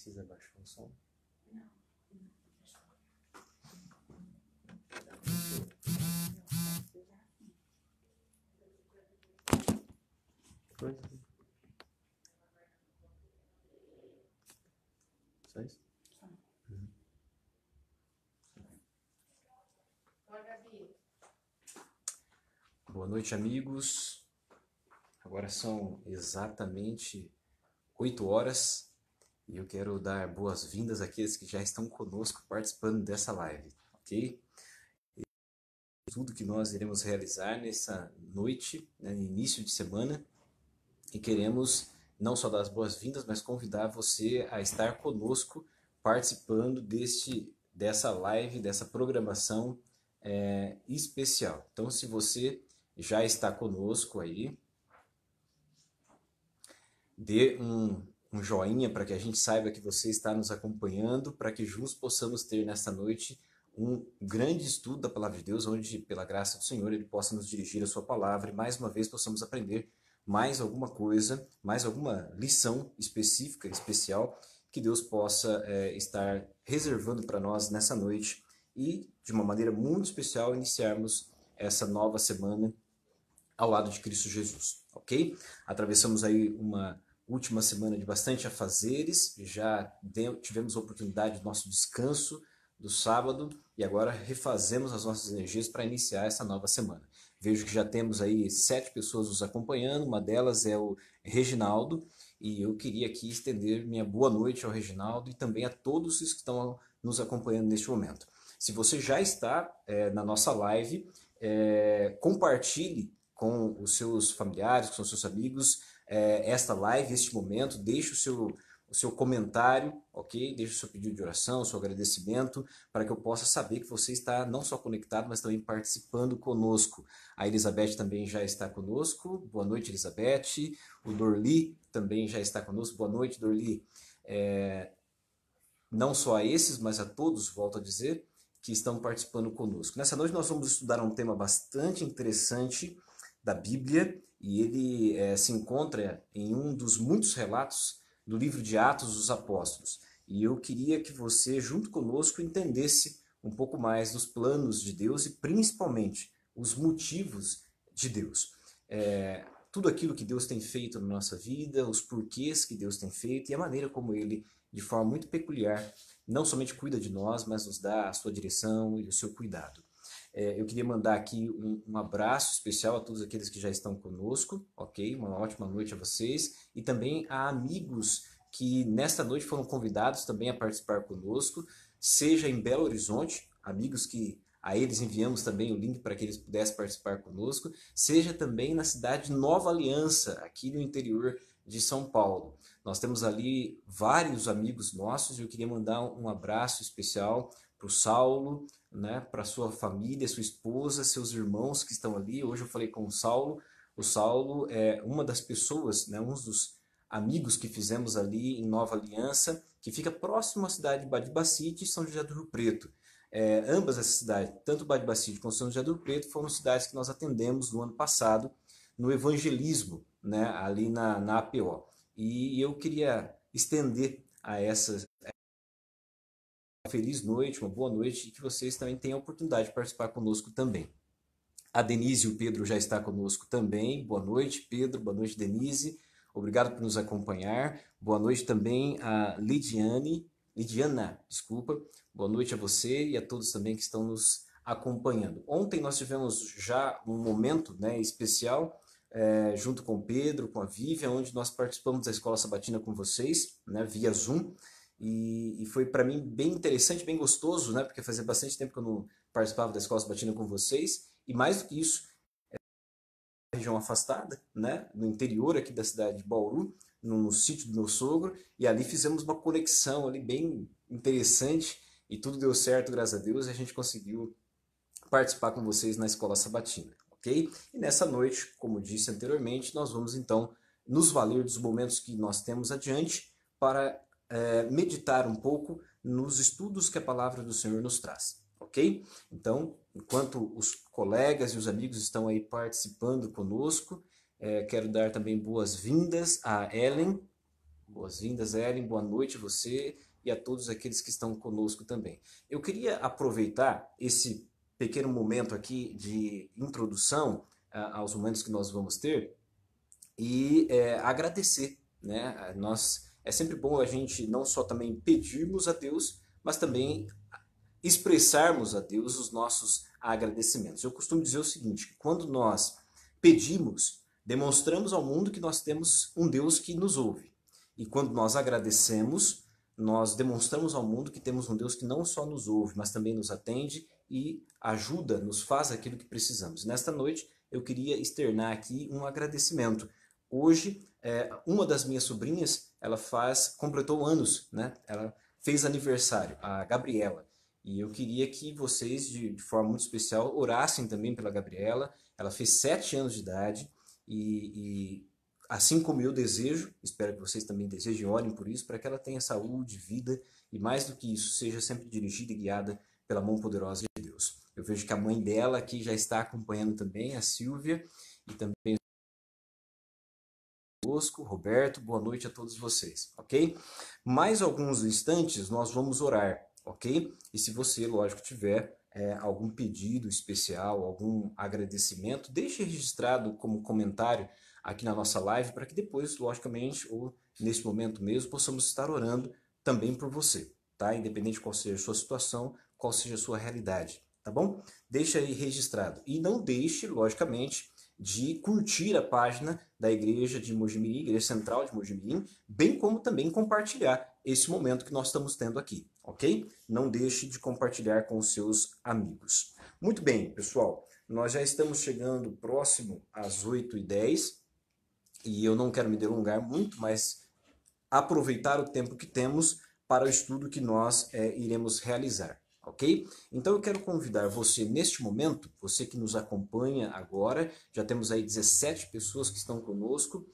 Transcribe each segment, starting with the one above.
precisa baixar o som? Só isso? Boa noite, amigos. Agora são exatamente 8 horas e eu quero dar boas-vindas àqueles que já estão conosco participando dessa live, ok? Tudo que nós iremos realizar nessa noite, né, no início de semana, e queremos não só dar as boas-vindas, mas convidar você a estar conosco participando dessa live, dessa programação especial. Então, se você já está conosco aí, dê um joinha para que a gente saiba que você está nos acompanhando, para que juntos possamos ter nesta noite um grande estudo da Palavra de Deus, onde, pela graça do Senhor, Ele possa nos dirigir a sua palavra e mais uma vez possamos aprender mais alguma coisa, mais alguma lição específica, especial, que Deus possa estar reservando para nós nessa noite e, de uma maneira muito especial, iniciarmos essa nova semana ao lado de Cristo Jesus, ok? Atravessamos aí uma última semana de bastante afazeres, já tivemos a oportunidade do nosso descanso do sábado e agora refazemos as nossas energias para iniciar essa nova semana. Vejo que já temos aí 7 pessoas nos acompanhando, uma delas é o Reginaldo, e eu queria aqui estender minha boa noite ao Reginaldo e também a todos os que estão nos acompanhando neste momento. Se você já está na nossa live, compartilhe com os seus familiares, com os seus amigos, esta live, este momento, deixe o seu comentário, ok? Deixe o seu pedido de oração, o seu agradecimento, para que eu possa saber que você está não só conectado, mas também participando conosco. A Elizabeth também já está conosco. Boa noite, Elizabeth. O Dorli também já está conosco. Boa noite, Dorli. Não só a esses, mas a todos, volto a dizer, que estão participando conosco. Nessa noite nós vamos estudar um tema bastante interessante da Bíblia, e ele se encontra em um dos muitos relatos do livro de Atos dos Apóstolos. E eu queria que você, junto conosco, entendesse um pouco mais dos planos de Deus e principalmente os motivos de Deus. Tudo aquilo que Deus tem feito na nossa vida, os porquês que Deus tem feito e a maneira como Ele, de forma muito peculiar, não somente cuida de nós, mas nos dá a sua direção e o seu cuidado. Eu queria mandar aqui um abraço especial a todos aqueles que já estão conosco, ok? Uma ótima noite a vocês e também a amigos que nesta noite foram convidados também a participar conosco, seja em Belo Horizonte, amigos que a eles enviamos também o link para que eles pudessem participar conosco, seja também na cidade de Nova Aliança, aqui no interior de São Paulo. Nós temos ali vários amigos nossos e eu queria mandar um abraço especial para o Saulo, né, para sua família, sua esposa, seus irmãos que estão ali. Hoje eu falei com o Saulo. O Saulo é uma das pessoas, né, um dos amigos que fizemos ali em Nova Aliança, que fica próximo à cidade de Badibacite e São José do Rio Preto. Ambas essas cidades, tanto Badibacite quanto São José do Rio Preto, foram cidades que nós atendemos no ano passado no evangelismo, né, ali na APO. E eu queria estender a essas feliz noite, uma boa noite e que vocês também tenham a oportunidade de participar conosco também. A Denise e o Pedro já está conosco também. Boa noite, Pedro. Boa noite, Denise. Obrigado por nos acompanhar. Boa noite também a Lidiana, desculpa. Boa noite a você e a todos também que estão nos acompanhando. Ontem nós tivemos já um momento, né, especial junto com o Pedro, com a Vivian, onde nós participamos da Escola Sabatina com vocês, né, via Zoom. E foi para mim bem interessante, bem gostoso, né? Porque fazia bastante tempo que eu não participava da Escola Sabatina com vocês. E mais do que isso, uma região afastada, né? No interior aqui da cidade de Bauru, no sítio do meu sogro. E ali fizemos uma conexão ali bem interessante. E tudo deu certo, graças a Deus. E a gente conseguiu participar com vocês na Escola Sabatina, ok? E nessa noite, como disse anteriormente, nós vamos então nos valer dos momentos que nós temos adiante para meditar um pouco nos estudos que a palavra do Senhor nos traz, ok? Então, enquanto os colegas e os amigos estão aí participando conosco, quero dar também boas-vindas a Ellen, Boas-vindas, Ellen. Boa noite a você e a todos aqueles que estão conosco também. Eu queria aproveitar esse pequeno momento aqui de introdução aos momentos que nós vamos ter e agradecer, né? É sempre bom a gente não só também pedirmos a Deus, mas também expressarmos a Deus os nossos agradecimentos. Eu costumo dizer o seguinte, que quando nós pedimos, demonstramos ao mundo que nós temos um Deus que nos ouve. E quando nós agradecemos, nós demonstramos ao mundo que temos um Deus que não só nos ouve, mas também nos atende e ajuda, nos faz aquilo que precisamos. Nesta noite, eu queria externar aqui um agradecimento. Hoje, uma das minhas sobrinhas, ela completou anos, né? Ela fez aniversário, a Gabriela. E eu queria que vocês, de forma muito especial, orassem também pela Gabriela. Ela fez 7 anos de idade e assim como eu desejo, espero que vocês também desejem, orem por isso, para que ela tenha saúde, vida e mais do que isso, seja sempre dirigida e guiada pela mão poderosa de Deus. Eu vejo que a mãe dela aqui já está acompanhando também, a Silvia, e também conosco, Roberto, boa noite a todos vocês, ok? Mais alguns instantes nós vamos orar, ok? E se você, lógico, tiver algum pedido especial, algum agradecimento, deixe registrado como comentário aqui na nossa live para que depois, logicamente, ou nesse momento mesmo, possamos estar orando também por você, tá? Independente de qual seja a sua situação, qual seja a sua realidade, tá bom? Deixa aí registrado. E não deixe, logicamente, de curtir a página da Igreja de Mojimirim, Igreja Central de Mojimirim, bem como também compartilhar esse momento que nós estamos tendo aqui, ok? Não deixe de compartilhar com os seus amigos. Muito bem, pessoal, nós já estamos chegando próximo às 8h10 e eu não quero me delongar muito, mas aproveitar o tempo que temos para o estudo que nós iremos realizar. Ok? Então eu quero convidar você neste momento, você que nos acompanha agora, já temos aí 17 pessoas que estão conosco,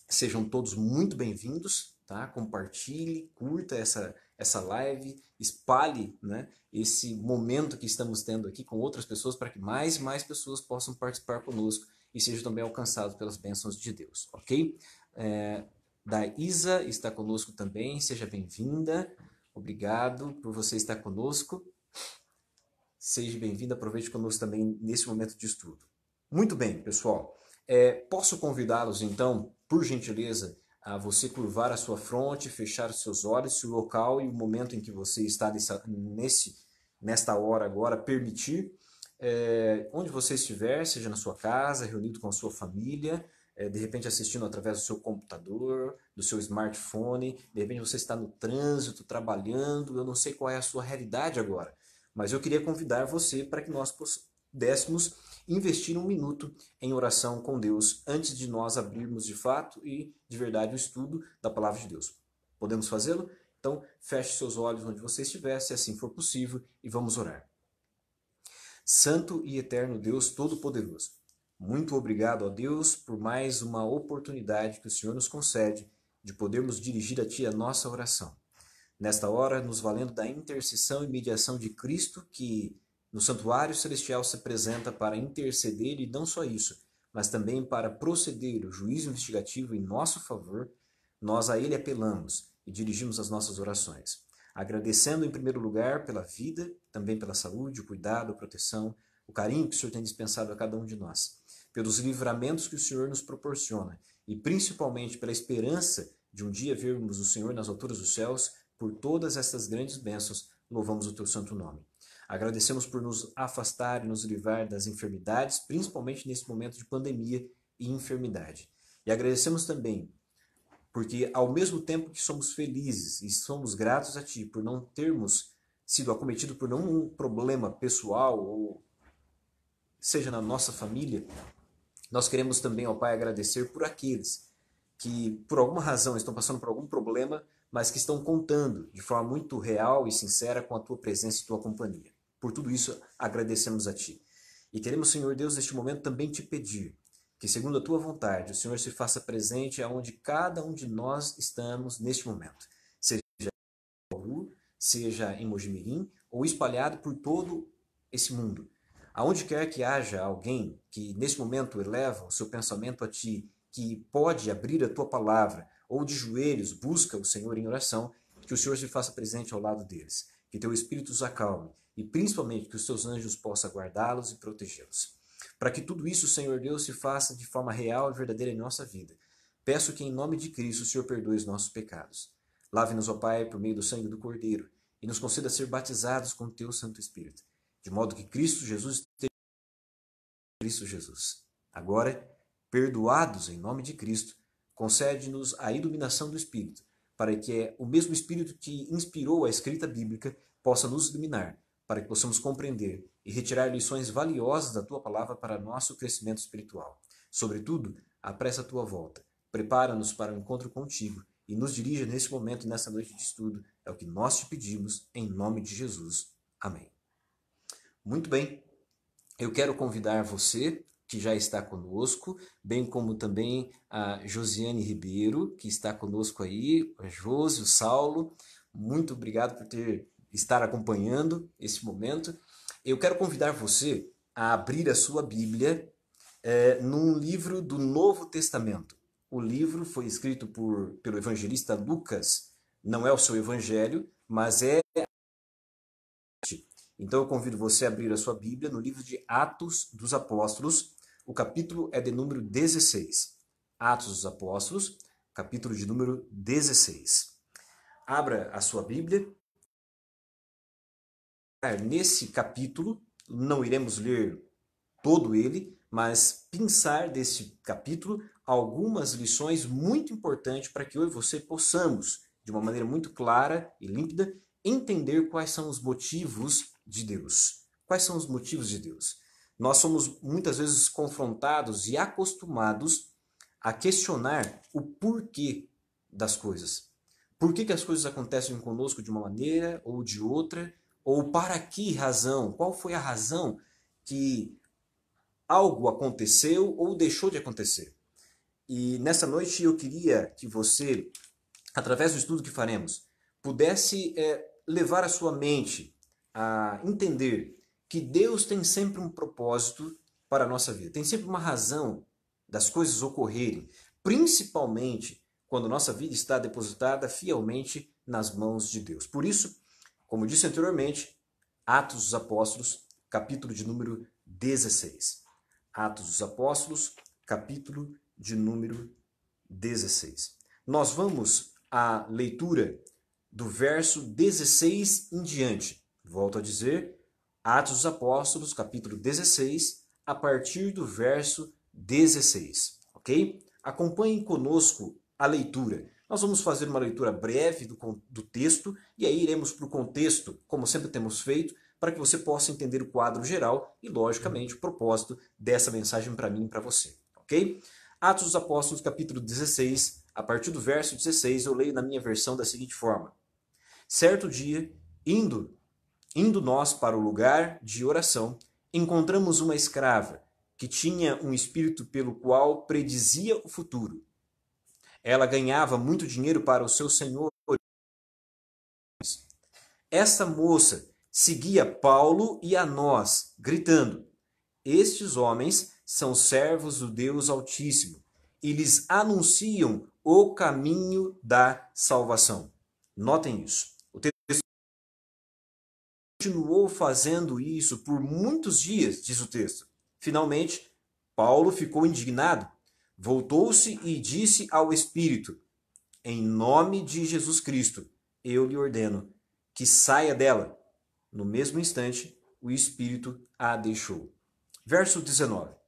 sejam todos muito bem-vindos, tá? Compartilhe, curta essa live, espalhe, né, esse momento que estamos tendo aqui com outras pessoas para que mais e mais pessoas possam participar conosco e sejam também alcançados pelas bênçãos de Deus, ok? Da Isa está conosco também, seja bem-vinda. Obrigado por você estar conosco. Seja bem-vindo, aproveite conosco também nesse momento de estudo. Muito bem, pessoal. Posso convidá-los, então, por gentileza, a você curvar a sua fronte, fechar os seus olhos, se o local e o momento em que você está nesta hora agora permitir, onde você estiver, seja na sua casa, reunido com a sua família, de repente assistindo através do seu computador, do seu smartphone, de repente você está no trânsito, trabalhando, eu não sei qual é a sua realidade agora, mas eu queria convidar você para que nós pudéssemos investir 1 minuto em oração com Deus antes de nós abrirmos de fato e de verdade o estudo da Palavra de Deus. Podemos fazê-lo? Então, feche seus olhos onde você estiver, se assim for possível, e vamos orar. Santo e eterno Deus Todo-Poderoso, muito obrigado, ó Deus, por mais uma oportunidade que o Senhor nos concede de podermos dirigir a Ti a nossa oração. Nesta hora, nos valendo da intercessão e mediação de Cristo, que no santuário celestial se apresenta para interceder e não só isso, mas também para proceder o juízo investigativo em nosso favor, nós a Ele apelamos e dirigimos as nossas orações. Agradecendo em primeiro lugar pela vida, também pela saúde, o cuidado, a proteção, o carinho que o Senhor tem dispensado a cada um de nós, pelos livramentos que o Senhor nos proporciona e principalmente pela esperança de um dia vermos o Senhor nas alturas dos céus. Por todas estas grandes bênçãos, louvamos o Teu santo nome. Agradecemos por nos afastar e nos livrar das enfermidades, principalmente nesse momento de pandemia e enfermidade. E agradecemos também porque ao mesmo tempo que somos felizes e somos gratos a Ti por não termos sido acometidos por nenhum problema pessoal ou seja na nossa família, nós queremos também, ó Pai, agradecer por aqueles que por alguma razão estão passando por algum problema, mas que estão contando de forma muito real e sincera com a Tua presença e Tua companhia. Por tudo isso, agradecemos a Ti. E queremos, Senhor Deus, neste momento também Te pedir que, segundo a Tua vontade, o Senhor se faça presente aonde cada um de nós estamos neste momento. Seja em Bauru, seja em Mojimirim, ou espalhado por todo esse mundo. Aonde quer que haja alguém que nesse momento eleva o seu pensamento a Ti, que pode abrir a Tua palavra, ou de joelhos busca o Senhor em oração, que o Senhor se faça presente ao lado deles, que teu Espírito os acalme e principalmente que os teus anjos possam guardá-los e protegê-los. Para que tudo isso, Senhor Deus, se faça de forma real e verdadeira em nossa vida, peço que em nome de Cristo o Senhor perdoe os nossos pecados. Lave-nos, ó Pai, por meio do sangue do Cordeiro e nos conceda ser batizados com o teu Santo Espírito, de modo que Cristo Jesus esteja em Cristo Jesus. Agora, perdoados em nome de Cristo, concede-nos a iluminação do Espírito, para que o mesmo Espírito que inspirou a escrita bíblica possa nos iluminar, para que possamos compreender e retirar lições valiosas da Tua Palavra para nosso crescimento espiritual. Sobretudo, apressa a Tua volta. Prepara-nos para o encontro contigo e nos dirija nesse momento e nessa noite de estudo. É o que nós te pedimos, em nome de Jesus. Amém. Muito bem, eu quero convidar você que já está conosco, bem como também a Josiane Ribeiro, que está conosco aí, a Josi, o Saulo. Muito obrigado por estar acompanhando esse momento. Eu quero convidar você a abrir a sua Bíblia num livro do Novo Testamento. O livro foi escrito pelo evangelista Lucas, não é o seu evangelho, mas é... Então eu convido você a abrir a sua Bíblia no livro de Atos dos Apóstolos. O capítulo é de número 16. Atos dos Apóstolos, capítulo de número 16. Abra a sua Bíblia. Nesse capítulo, não iremos ler todo ele, mas pensar desse capítulo algumas lições muito importantes para que eu e você possamos, de uma maneira muito clara e límpida, entender quais são os motivos de Deus. Quais são os motivos de Deus? Nós somos muitas vezes confrontados e acostumados a questionar o porquê das coisas. Por que as coisas acontecem conosco de uma maneira ou de outra? Ou para que razão? Qual foi a razão que algo aconteceu ou deixou de acontecer? E nessa noite eu queria que você, através do estudo que faremos, pudesse levar a sua mente a entender que Deus tem sempre um propósito para a nossa vida. Tem sempre uma razão das coisas ocorrerem, principalmente quando nossa vida está depositada fielmente nas mãos de Deus. Por isso, como disse anteriormente, Atos dos Apóstolos, capítulo de número 16. Atos dos Apóstolos, capítulo de número 16. Nós vamos à leitura do verso 16 em diante. Volto a dizer, Atos dos Apóstolos, capítulo 16, a partir do verso 16, ok? Acompanhem conosco a leitura. Nós vamos fazer uma leitura breve do texto e aí iremos para o contexto, como sempre temos feito, para que você possa entender o quadro geral e, logicamente, o propósito dessa mensagem para mim e para você, ok? Atos dos Apóstolos, capítulo 16, a partir do verso 16, eu leio na minha versão da seguinte forma. Certo dia, indo nós para o lugar de oração, encontramos uma escrava que tinha um espírito pelo qual predizia o futuro. Ela ganhava muito dinheiro para o seu senhor. Essa moça seguia Paulo e a nós, gritando: estes homens são servos do Deus Altíssimo e lhes anunciam o caminho da salvação. Notem isso. O texto continuou fazendo isso por muitos dias, diz o texto. Finalmente, Paulo ficou indignado, voltou-se e disse ao Espírito: em nome de Jesus Cristo, eu lhe ordeno que saia dela. No mesmo instante, o Espírito a deixou. Verso 19.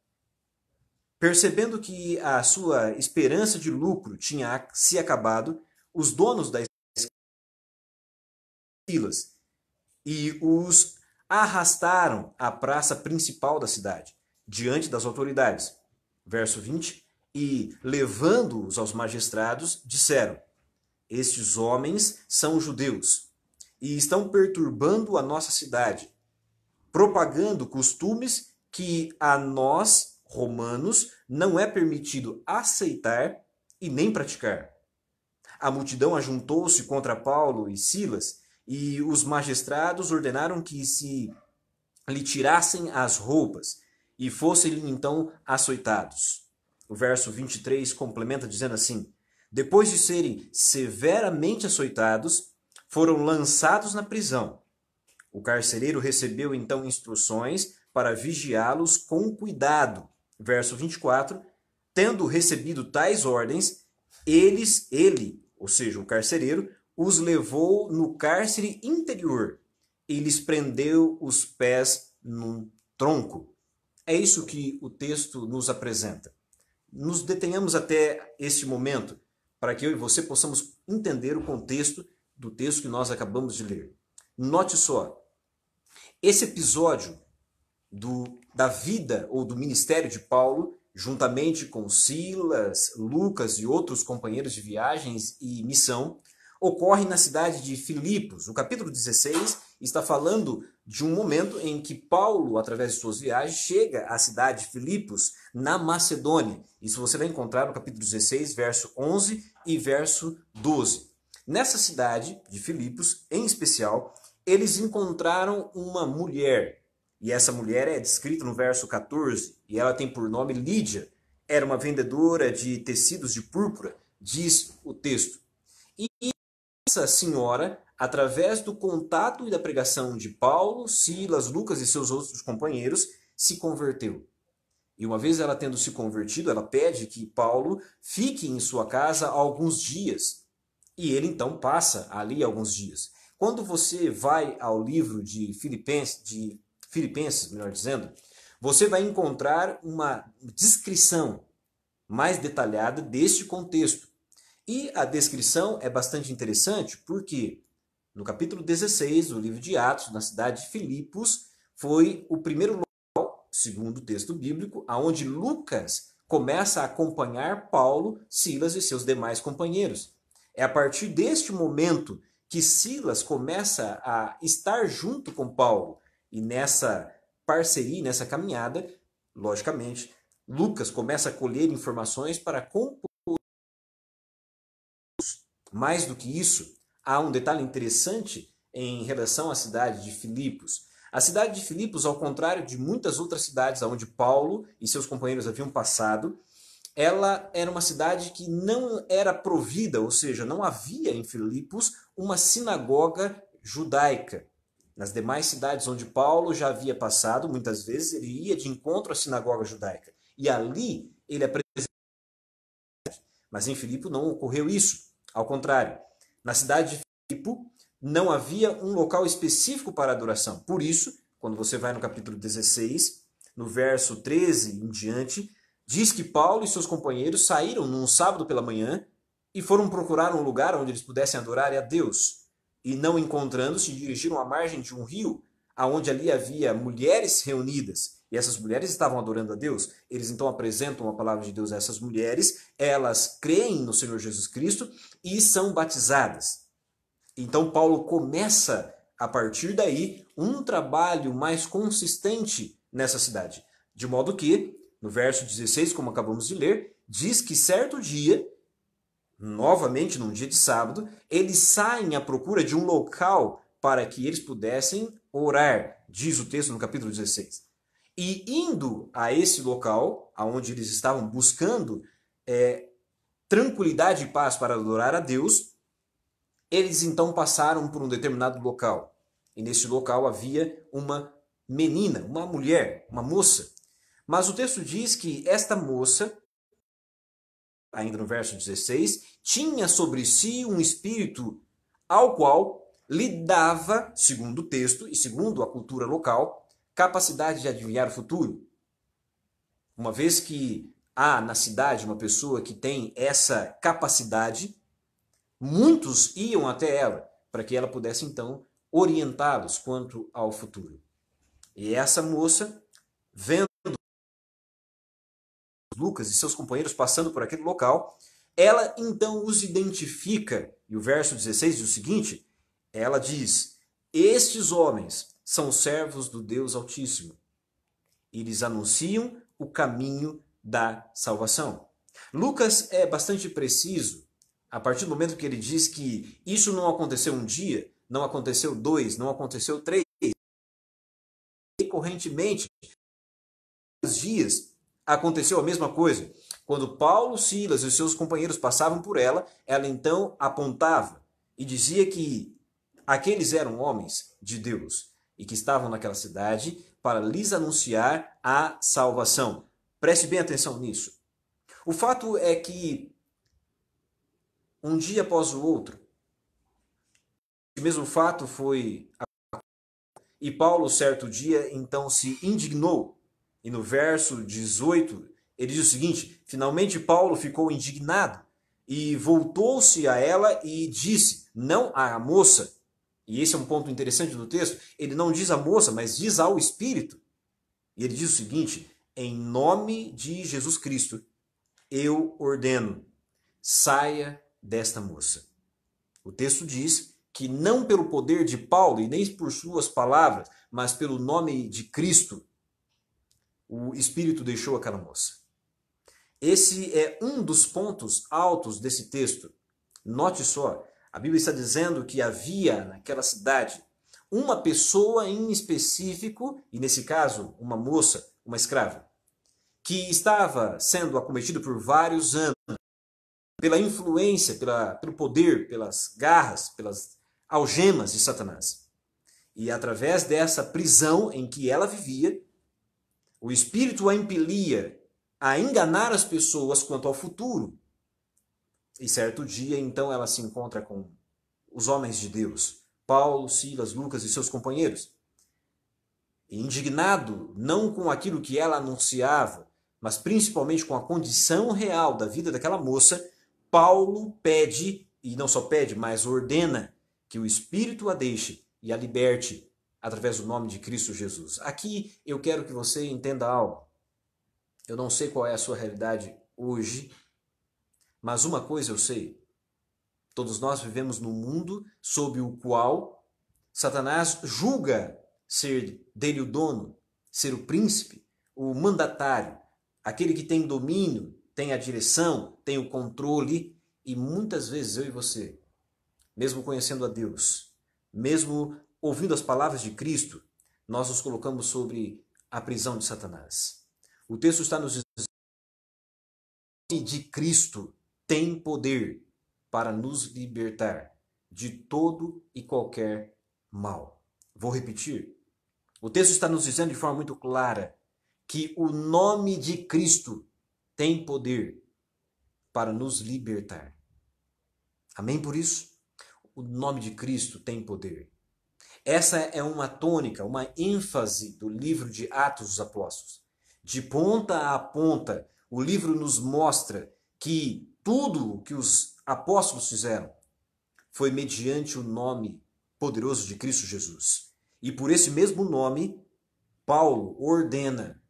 Percebendo que a sua esperança de lucro tinha se acabado, os donos da filas e os arrastaram à praça principal da cidade, diante das autoridades. Verso 20. E, levando-os aos magistrados, disseram: estes homens são judeus e estão perturbando a nossa cidade, propagando costumes que a nós, romanos, não é permitido aceitar e nem praticar. A multidão ajuntou-se contra Paulo e Silas, e os magistrados ordenaram que se lhe tirassem as roupas e fossem então açoitados. O verso 23 complementa dizendo assim: Depois de serem severamente açoitados, foram lançados na prisão. O carcereiro recebeu então instruções para vigiá-los com cuidado. Verso 24. Tendo recebido tais ordens, ele, ou seja, o carcereiro, os levou no cárcere interior e lhes prendeu os pés num tronco. É isso que o texto nos apresenta. Nos detenhamos até este momento para que eu e você possamos entender o contexto do texto que nós acabamos de ler. Note só, esse episódio da vida ou do ministério de Paulo, juntamente com Silas, Lucas e outros companheiros de viagens e missão, ocorre na cidade de Filipos. O capítulo 16 está falando de um momento em que Paulo, através de suas viagens, chega à cidade de Filipos, na Macedônia. Isso você vai encontrar no capítulo 16, verso 11 e verso 12. Nessa cidade de Filipos, em especial, eles encontraram uma mulher. E essa mulher é descrita no verso 14, e ela tem por nome Lídia. Era uma vendedora de tecidos de púrpura, diz o texto. E essa senhora, através do contato e da pregação de Paulo, Silas, Lucas e seus outros companheiros, se converteu. E uma vez ela tendo se convertido, ela pede que Paulo fique em sua casa alguns dias. E ele então passa ali alguns dias. Quando você vai ao livro de Filipenses, melhor dizendo, você vai encontrar uma descrição mais detalhada deste contexto. E a descrição é bastante interessante porque no capítulo 16 do livro de Atos, na cidade de Filipos, foi o primeiro local, segundo o texto bíblico, aonde Lucas começa a acompanhar Paulo, Silas e seus demais companheiros. É a partir deste momento que Silas começa a estar junto com Paulo. E nessa parceria, nessa caminhada, logicamente, Lucas começa a colher informações para compor. Mais do que isso, há um detalhe interessante em relação à cidade de Filipos. A cidade de Filipos, ao contrário de muitas outras cidades onde Paulo e seus companheiros haviam passado, ela era uma cidade que não era provida, ou seja, não havia em Filipos uma sinagoga judaica. Nas demais cidades onde Paulo já havia passado, muitas vezes ele ia de encontro à sinagoga judaica. E ali ele apresentou. Mas em Filipe não ocorreu isso. Ao contrário, na cidade de Filipe não havia um local específico para adoração. Por isso, quando você vai no capítulo 16, no verso 13 em diante, diz que Paulo e seus companheiros saíram num sábado pela manhã e foram procurar um lugar onde eles pudessem adorar a Deus. E não encontrando, se dirigiram à margem de um rio, aonde ali havia mulheres reunidas. E essas mulheres estavam adorando a Deus. Eles então apresentam a palavra de Deus a essas mulheres, elas creem no Senhor Jesus Cristo e são batizadas. Então Paulo começa, a partir daí, um trabalho mais consistente nessa cidade. De modo que, no verso 16, como acabamos de ler, diz que certo dia, novamente num dia de sábado, eles saem à procura de um local para que eles pudessem orar, diz o texto no capítulo 16. E indo a esse local, aonde eles estavam buscando tranquilidade e paz para adorar a Deus, eles então passaram por um determinado local. E nesse local havia uma menina, uma mulher, uma moça. Mas o texto diz que esta moça, ainda no verso 16, tinha sobre si um espírito ao qual lhe dava, segundo o texto e segundo a cultura local, capacidade de adivinhar o futuro. Uma vez que há na cidade uma pessoa que tem essa capacidade, muitos iam até ela para que ela pudesse então orientá-los quanto ao futuro. E essa moça, vendo Lucas e seus companheiros passando por aquele local, ela então os identifica. E o verso 16 diz o seguinte, ela diz, estes homens são servos do Deus Altíssimo. Eles anunciam o caminho da salvação. Lucas é bastante preciso a partir do momento que ele diz que isso não aconteceu um dia, não aconteceu 2, não aconteceu 3. Recorrentemente, os dias, Aconteceu a mesma coisa. Quando Paulo, Silas e seus companheiros passavam por ela, ela então apontava e dizia que aqueles eram homens de Deus e que estavam naquela cidade para lhes anunciar a salvação. Preste bem atenção nisso. O fato é que um dia após o outro, o mesmo fato foi. E Paulo, certo dia, então se indignou. E no verso 18, ele diz o seguinte: finalmente Paulo ficou indignado e voltou-se a ela e disse, não à moça, e esse é um ponto interessante do texto, ele não diz à moça, mas diz ao Espírito. E ele diz o seguinte: em nome de Jesus Cristo, eu ordeno, saia desta moça. O texto diz que não pelo poder de Paulo e nem por suas palavras, mas pelo nome de Cristo, o Espírito deixou aquela moça. Esse é um dos pontos altos desse texto. Note só, a Bíblia está dizendo que havia naquela cidade uma pessoa em específico, e nesse caso uma moça, uma escrava, que estava sendo acometida por vários anos pela influência, pelo poder, pelas garras, pelas algemas de Satanás. E através dessa prisão em que ela vivia, o Espírito a impelia a enganar as pessoas quanto ao futuro. E certo dia, então, ela se encontra com os homens de Deus, Paulo, Silas, Lucas e seus companheiros. E indignado, não com aquilo que ela anunciava, mas principalmente com a condição real da vida daquela moça, Paulo pede, e não só pede, mas ordena que o Espírito a deixe e a liberte através do nome de Cristo Jesus. Aqui eu quero que você entenda algo. Eu não sei qual é a sua realidade hoje, mas uma coisa eu sei. Todos nós vivemos num mundo sob o qual Satanás julga ser dele o dono, ser o príncipe, o mandatário, aquele que tem domínio, tem a direção, tem o controle, e muitas vezes eu e você, mesmo conhecendo a Deus, mesmo ouvindo as palavras de Cristo, nós nos colocamos sobre a prisão de Satanás. O texto está nos dizendo que de Cristo tem poder para nos libertar de todo e qualquer mal. Vou repetir. O texto está nos dizendo de forma muito clara que o nome de Cristo tem poder para nos libertar. Amém por isso? O nome de Cristo tem poder. Essa é uma tônica, uma ênfase do livro de Atos dos Apóstolos. De ponta a ponta, o livro nos mostra que tudo o que os apóstolos fizeram foi mediante o nome poderoso de Cristo Jesus. E por esse mesmo nome, Paulo ordena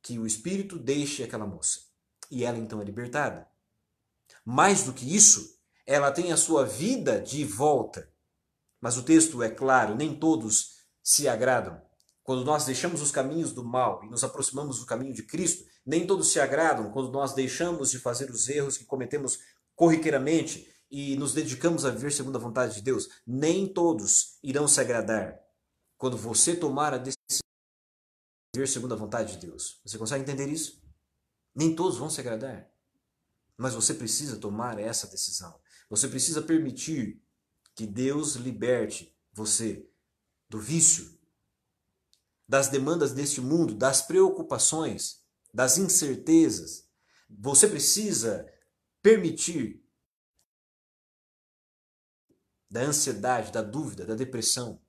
que o Espírito deixe aquela moça. E ela então é libertada. Mais do que isso, ela tem a sua vida de volta. Mas o texto é claro, nem todos se agradam. Quando nós deixamos os caminhos do mal e nos aproximamos do caminho de Cristo, nem todos se agradam quando nós deixamos de fazer os erros que cometemos corriqueiramente e nos dedicamos a viver segundo a vontade de Deus. Nem todos irão se agradar quando você tomar a decisão de viver segundo a vontade de Deus. Você consegue entender isso? Nem todos vão se agradar. Mas você precisa tomar essa decisão. Você precisa permitir que Deus liberte você do vício, das demandas deste mundo, das preocupações, das incertezas. Você precisa permitir da ansiedade, da dúvida, da depressão,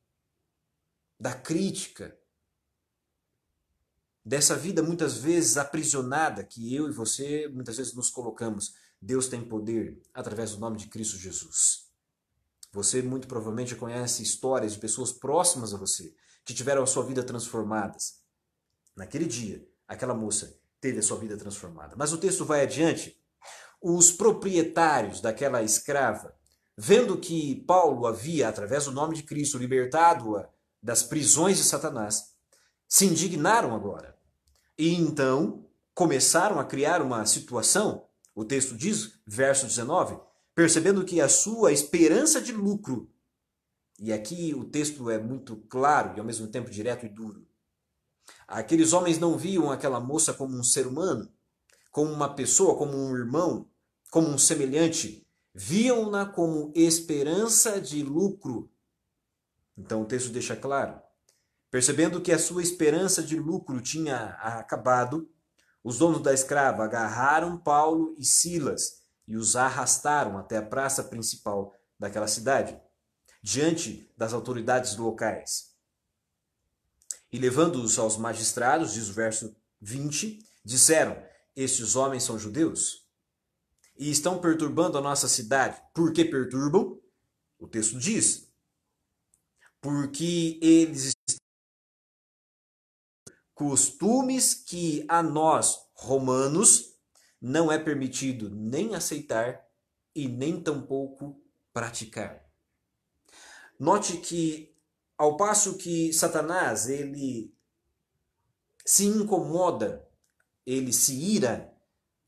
da crítica, dessa vida muitas vezes aprisionada que eu e você muitas vezes nos colocamos. Deus tem poder através do nome de Cristo Jesus. Você muito provavelmente conhece histórias de pessoas próximas a você que tiveram a sua vida transformadas. Naquele dia, aquela moça teve a sua vida transformada. Mas o texto vai adiante. Os proprietários daquela escrava, vendo que Paulo havia, através do nome de Cristo, libertado-a das prisões de Satanás, se indignaram agora. E então começaram a criar uma situação, o texto diz, verso 19, percebendo que a sua esperança de lucro, e aqui o texto é muito claro e ao mesmo tempo direto e duro, Aqueles homens não viam aquela moça como um ser humano, como uma pessoa, como um irmão, como um semelhante. Viam-na como esperança de lucro. Então o texto deixa claro. Percebendo que a sua esperança de lucro tinha acabado, os donos da escrava agarraram Paulo e Silas e os arrastaram até a praça principal daquela cidade, diante das autoridades locais. E levando-os aos magistrados, diz o verso 20, disseram: estes homens são judeus e estão perturbando a nossa cidade. Por que perturbam? O texto diz: porque eles costumes que a nós, romanos, não é permitido nem aceitar e nem tampouco praticar. Note que, ao passo que Satanás, ele se incomoda, ele se ira,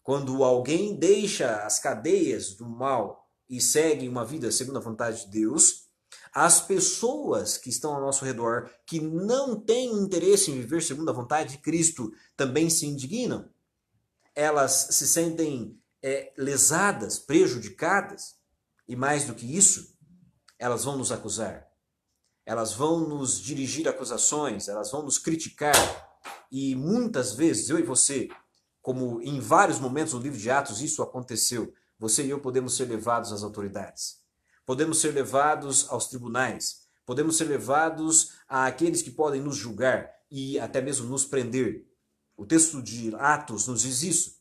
quando alguém deixa as cadeias do mal e segue uma vida segundo a vontade de Deus, as pessoas que estão ao nosso redor, que não têm interesse em viver segundo a vontade de Cristo, também se indignam. Elas se sentem lesadas, prejudicadas, e mais do que isso, elas vão nos acusar. Elas vão nos dirigir acusações, elas vão nos criticar. E muitas vezes, eu e você, como em vários momentos no livro de Atos isso aconteceu, você e eu podemos ser levados às autoridades. Podemos ser levados aos tribunais. Podemos ser levados àqueles que podem nos julgar e até mesmo nos prender. O texto de Atos nos diz isso.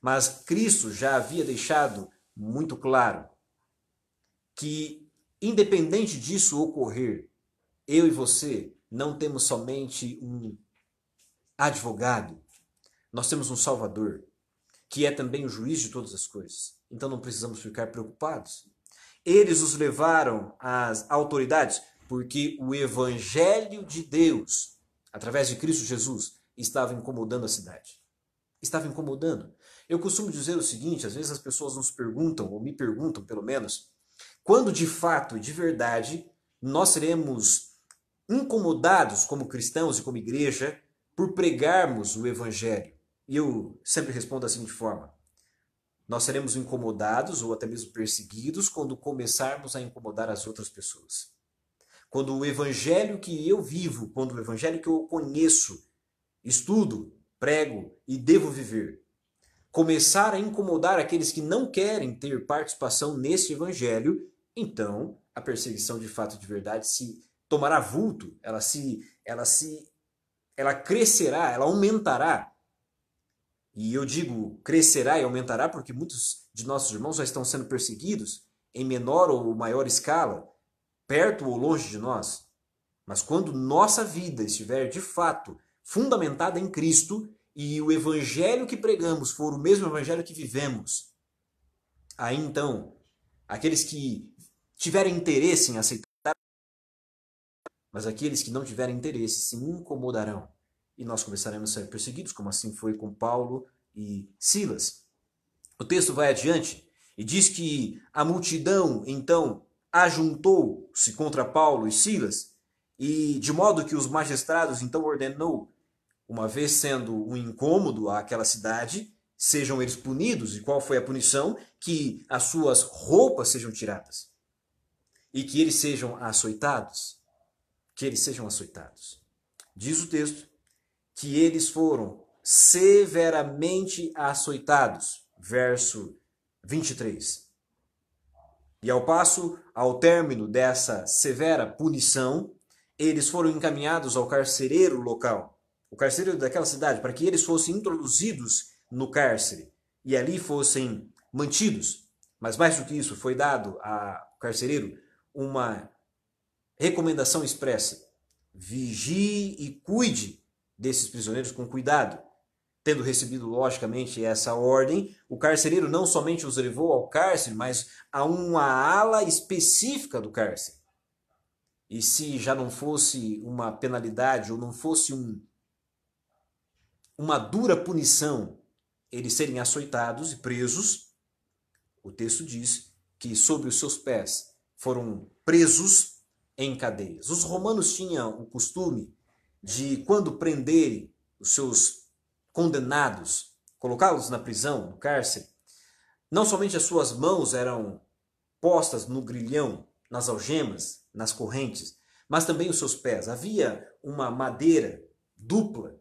Mas Cristo já havia deixado muito claro que, independente disso ocorrer, eu e você não temos somente um advogado, nós temos um Salvador, que é também o juiz de todas as coisas. Então não precisamos ficar preocupados. Eles os levaram às autoridades porque o Evangelho de Deus, através de Cristo Jesus, estava incomodando a cidade. Estava incomodando. Eu costumo dizer o seguinte, às vezes as pessoas nos perguntam, ou me perguntam pelo menos, quando de fato e de verdade nós seremos incomodados como cristãos e como igreja por pregarmos o Evangelho. E eu sempre respondo da seguinte forma: nós seremos incomodados ou até mesmo perseguidos quando começarmos a incomodar as outras pessoas. Quando o Evangelho que eu vivo, quando o Evangelho que eu conheço, estudo, prego e devo viver, começar a incomodar aqueles que não querem ter participação nesse Evangelho, então a perseguição de fato e de verdade se tomará vulto, ela crescerá, ela aumentará. E eu digo crescerá e aumentará porque muitos de nossos irmãos já estão sendo perseguidos em menor ou maior escala, perto ou longe de nós. Mas quando nossa vida estiver de fato fundamentada em Cristo e o evangelho que pregamos for o mesmo evangelho que vivemos, aí então, aqueles que tiverem interesse em aceitar, mas aqueles que não tiverem interesse se incomodarão. E nós começaremos a ser perseguidos, como assim foi com Paulo e Silas. O texto vai adiante e diz que a multidão, então, ajuntou-se contra Paulo e Silas, e de modo que os magistrados, então, ordenou, uma vez sendo um incômodo àquela cidade, sejam eles punidos. E qual foi a punição? Que as suas roupas sejam tiradas. E que eles sejam açoitados. Que eles sejam açoitados. Diz o texto que eles foram severamente açoitados. Verso 23. E ao término dessa severa punição, eles foram encaminhados ao carcereiro local, o carcereiro daquela cidade, para que eles fossem introduzidos no cárcere e ali fossem mantidos. Mas mais do que isso, foi dado ao carcereiro uma recomendação expressa: vigie e cuide desses prisioneiros com cuidado. Tendo recebido, logicamente, essa ordem, o carcereiro não somente os levou ao cárcere, mas a uma ala específica do cárcere. E se já não fosse uma penalidade ou não fosse uma dura punição eles serem açoitados e presos, o texto diz que sobre os seus pés foram presos em cadeias. Os romanos tinham o costume de quando prenderem os seus condenados, colocá-los na prisão, no cárcere, não somente as suas mãos eram postas no grilhão, nas algemas, nas correntes, mas também os seus pés. Havia uma madeira dupla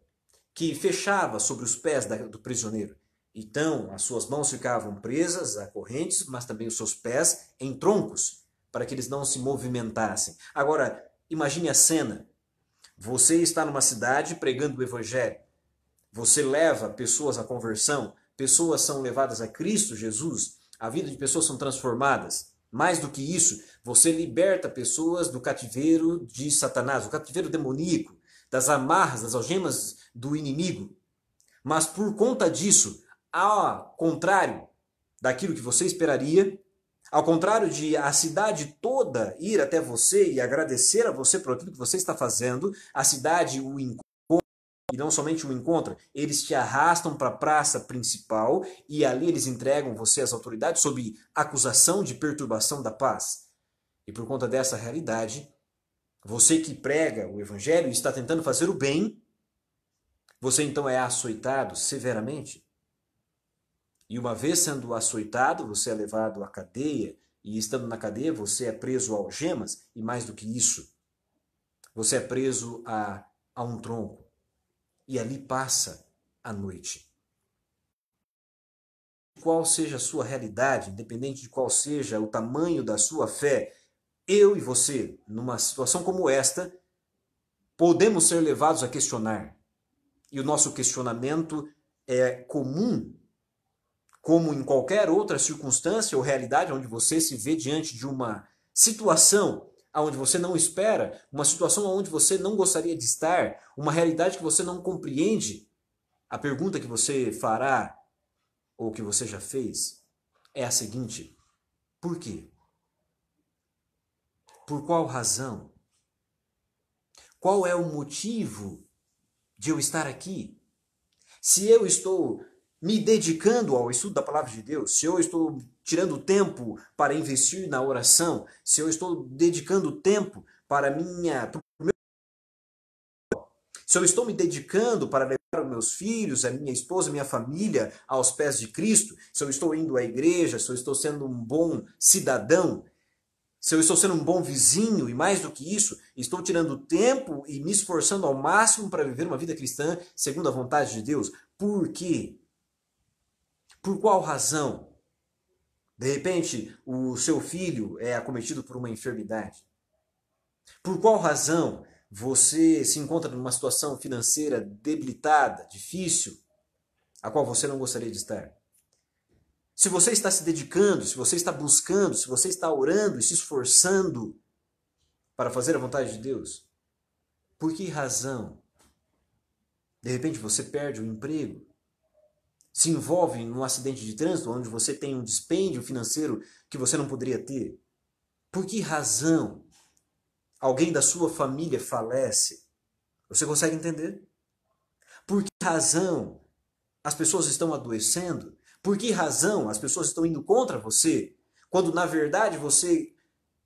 que fechava sobre os pés do prisioneiro. Então, as suas mãos ficavam presas a correntes, mas também os seus pés em troncos, para que eles não se movimentassem. Agora, imagine a cena. Você está numa cidade pregando o evangelho. Você leva pessoas à conversão, pessoas são levadas a Cristo Jesus, a vida de pessoas são transformadas. Mais do que isso, você liberta pessoas do cativeiro de Satanás, do cativeiro demoníaco, das amarras, das algemas do inimigo. Mas por conta disso, ao contrário daquilo que você esperaria, ao contrário de a cidade toda ir até você e agradecer a você por aquilo que você está fazendo, a cidade o encontra, e não somente o encontra, eles te arrastam para a praça principal e ali eles entregam você às autoridades sob acusação de perturbação da paz. E por conta dessa realidade, você que prega o evangelho e está tentando fazer o bem, você então é açoitado severamente. E uma vez sendo açoitado, você é levado à cadeia, e estando na cadeia, você é preso a algemas, e mais do que isso, você é preso a um tronco. E ali passa a noite. Qual seja a sua realidade, independente de qual seja o tamanho da sua fé, eu e você, numa situação como esta, podemos ser levados a questionar. E o nosso questionamento é comum, como em qualquer outra circunstância ou realidade onde você se vê diante de uma situação onde você não espera, uma situação onde você não gostaria de estar, uma realidade que você não compreende. A pergunta que você fará, ou que você já fez, é a seguinte: por quê? Por qual razão? Qual é o motivo de eu estar aqui? Se eu estou me dedicando ao estudo da palavra de Deus, se eu estou tirando tempo para investir na oração, se eu estou dedicando tempo para se eu estou me dedicando para levar os meus filhos, a minha esposa, a minha família aos pés de Cristo, se eu estou indo à igreja, se eu estou sendo um bom cidadão, se eu estou sendo um bom vizinho e mais do que isso, estou tirando tempo e me esforçando ao máximo para viver uma vida cristã segundo a vontade de Deus. Por quê? Por qual razão? De repente, o seu filho é acometido por uma enfermidade. Por qual razão você se encontra numa situação financeira debilitada, difícil, a qual você não gostaria de estar? Se você está se dedicando, se você está buscando, se você está orando e se esforçando para fazer a vontade de Deus, por que razão? De repente você perde o emprego, se envolve num acidente de trânsito onde você tem um dispêndio financeiro que você não poderia ter. Por que razão alguém da sua família falece? Você consegue entender? Por que razão as pessoas estão adoecendo? Por que razão as pessoas estão indo contra você? Quando na verdade você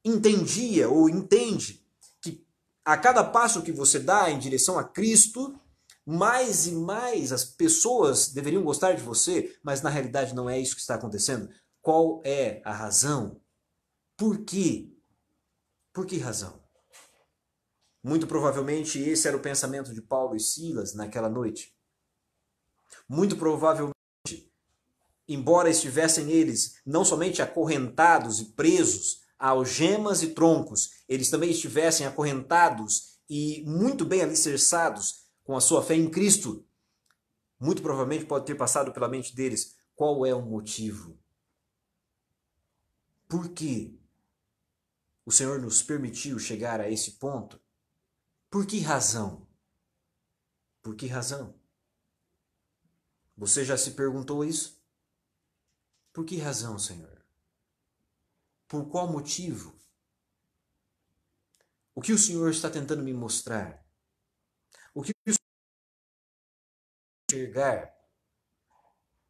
entendia ou entende que a cada passo que você dá em direção a Cristo, mais e mais as pessoas deveriam gostar de você, mas na realidade não é isso que está acontecendo. Qual é a razão? Por quê? Por que razão? Muito provavelmente esse era o pensamento de Paulo e Silas naquela noite. Muito provavelmente, embora estivessem eles não somente acorrentados e presos a algemas e troncos, eles também estivessem acorrentados e muito bem alicerçados com a sua fé em Cristo, muito provavelmente pode ter passado pela mente deles: qual é o motivo? Por que o Senhor nos permitiu chegar a esse ponto? Por que razão? Por que razão? Você já se perguntou isso? Por que razão, Senhor? Por qual motivo? O que o Senhor está tentando me mostrar? O que o Senhor enxergar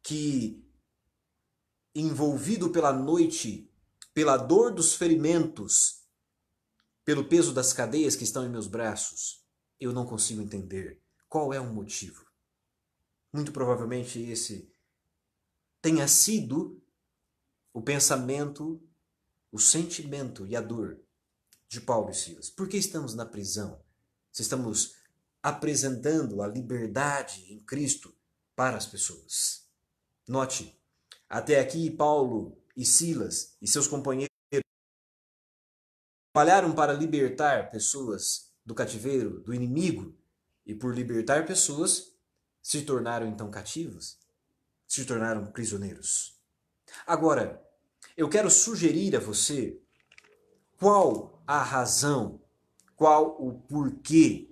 que, envolvido pela noite, pela dor dos ferimentos, pelo peso das cadeias que estão em meus braços, eu não consigo entender. Qual é o motivo? Muito provavelmente esse tenha sido o pensamento, o sentimento e a dor de Paulo e Silas. Por que estamos na prisão? Se estamos apresentando a liberdade em Cristo para as pessoas. Note, até aqui Paulo e Silas e seus companheiros trabalharam para libertar pessoas do cativeiro, do inimigo, e por libertar pessoas, se tornaram então cativos, se tornaram prisioneiros. Agora, eu quero sugerir a você qual a razão, qual o porquê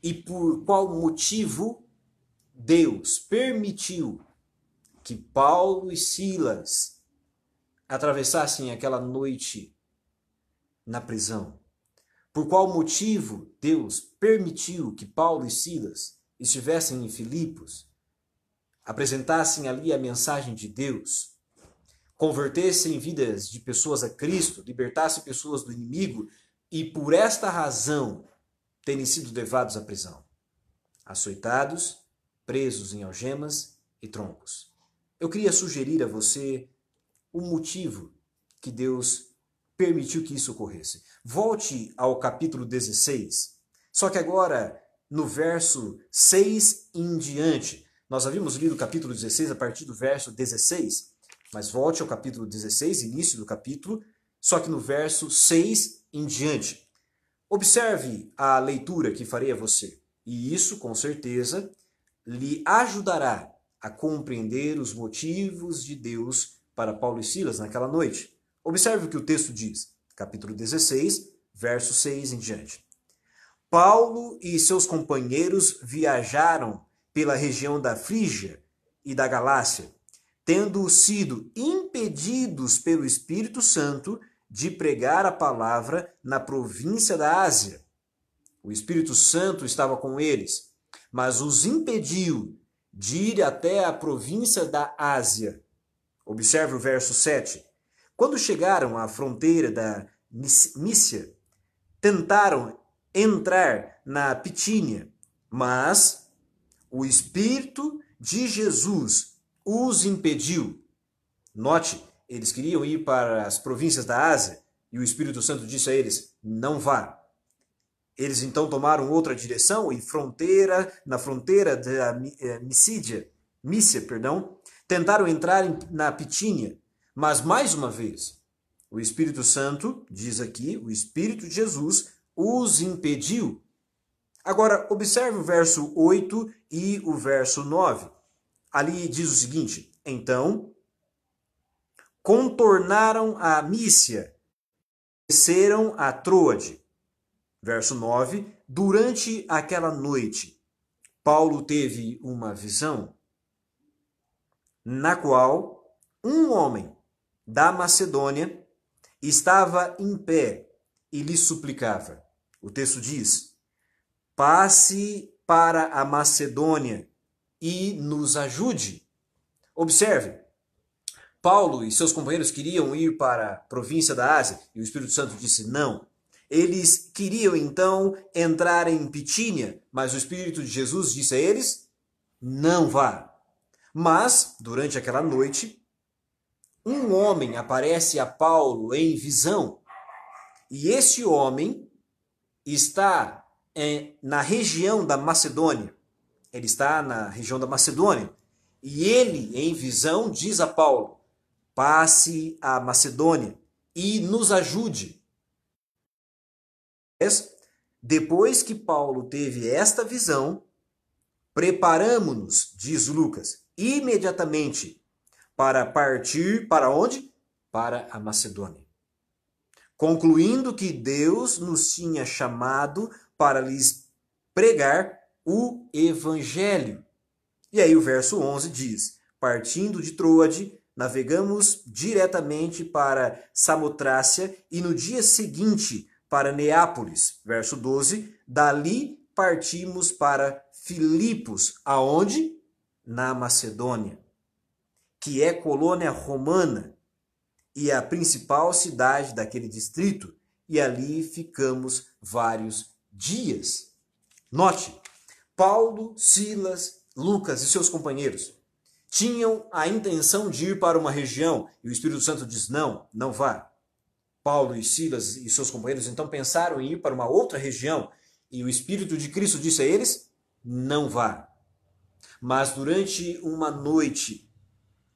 e por qual motivo Deus permitiu que Paulo e Silas atravessassem aquela noite na prisão. Por qual motivo Deus permitiu que Paulo e Silas estivessem em Filipos, apresentassem ali a mensagem de Deus, convertessem vidas de pessoas a Cristo, libertassem pessoas do inimigo e por esta razão terem sido levados à prisão, açoitados, presos em algemas e troncos. Eu queria sugerir a você o motivo que Deus permitiu que isso ocorresse. Volte ao capítulo 16, só que agora no verso 6 em diante. Nós havíamos lido o capítulo 16 a partir do verso 16, mas volte ao capítulo 16, início do capítulo, só que no verso 6 em diante. Observe a leitura que farei a você, e isso, com certeza, lhe ajudará a compreender os motivos de Deus para Paulo e Silas naquela noite. Observe o que o texto diz, capítulo 16, verso 6 em diante. Paulo e seus companheiros viajaram pela região da Frígia e da Galácia, tendo sido impedidos pelo Espírito Santo de pregar a palavra na província da Ásia. O Espírito Santo estava com eles, mas os impediu de ir até a província da Ásia. Observe o verso 7. Quando chegaram à fronteira da Mícia, tentaram entrar na Bitínia, mas o Espírito de Jesus os impediu. Note, eles queriam ir para as províncias da Ásia e o Espírito Santo disse a eles, não vá. Eles então tomaram outra direção e na fronteira da Mícia, tentaram entrar na Bitínia, mas mais uma vez, o Espírito Santo, diz aqui, o Espírito de Jesus os impediu. Agora, observe o verso 8 e o verso 9. Ali diz o seguinte, então, contornaram a Mícia, desceram a Troade. Verso 9, durante aquela noite, Paulo teve uma visão na qual um homem da Macedônia estava em pé e lhe suplicava. O texto diz, passe para a Macedônia e nos ajude. Observe, Paulo e seus companheiros queriam ir para a província da Ásia e o Espírito Santo disse não. Eles queriam então entrar em Bitínia, mas o Espírito de Jesus disse a eles, não vá. Mas, durante aquela noite, um homem aparece a Paulo em visão. E esse homem está na região da Macedônia. Ele está na região da Macedônia. E ele, em visão, diz a Paulo, passe a Macedônia e nos ajude. Depois que Paulo teve esta visão, preparamo-nos, diz Lucas, imediatamente para partir para onde? Para a Macedônia. Concluindo que Deus nos tinha chamado para lhes pregar o Evangelho. E aí o verso 11 diz, partindo de Troade, navegamos diretamente para Samotrácia e no dia seguinte para Neápolis, verso 12, dali partimos para Filipos, aonde? Na Macedônia, que é colônia romana e a principal cidade daquele distrito, e ali ficamos vários dias. Note, Paulo, Silas, Lucas e seus companheiros tinham a intenção de ir para uma região e o Espírito Santo diz: não, não vá. Paulo e Silas e seus companheiros então pensaram em ir para uma outra região e o Espírito de Cristo disse a eles: não vá. Mas durante uma noite,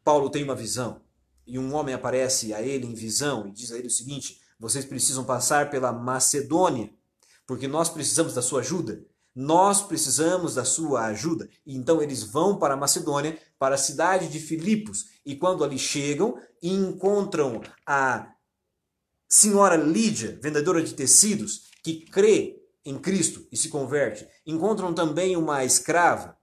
Paulo tem uma visão e um homem aparece a ele em visão e diz a ele o seguinte: vocês precisam passar pela Macedônia, porque nós precisamos da sua ajuda. Nós precisamos da sua ajuda. E então eles vão para a Macedônia, para a cidade de Filipos. E quando ali chegam, encontram a senhora Lídia, vendedora de tecidos, que crê em Cristo e se converte. Encontram também uma escrava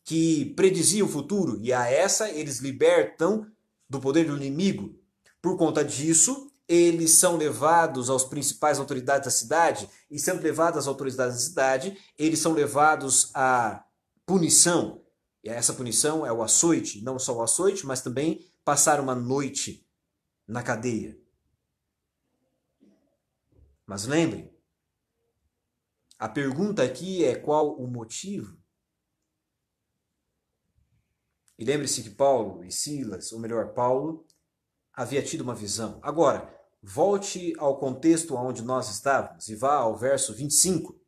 que predizia o futuro, e a essa eles libertam do poder do inimigo. Por conta disso, eles são levados às principais autoridades da cidade, e sendo levados às autoridades da cidade, eles são levados à punição. E essa punição é o açoite, não só o açoite, mas também passar uma noite na cadeia. Mas lembre, a pergunta aqui é qual o motivo? E lembre-se que Paulo e Silas, ou melhor, Paulo, havia tido uma visão. Agora, volte ao contexto onde nós estávamos e vá ao verso 25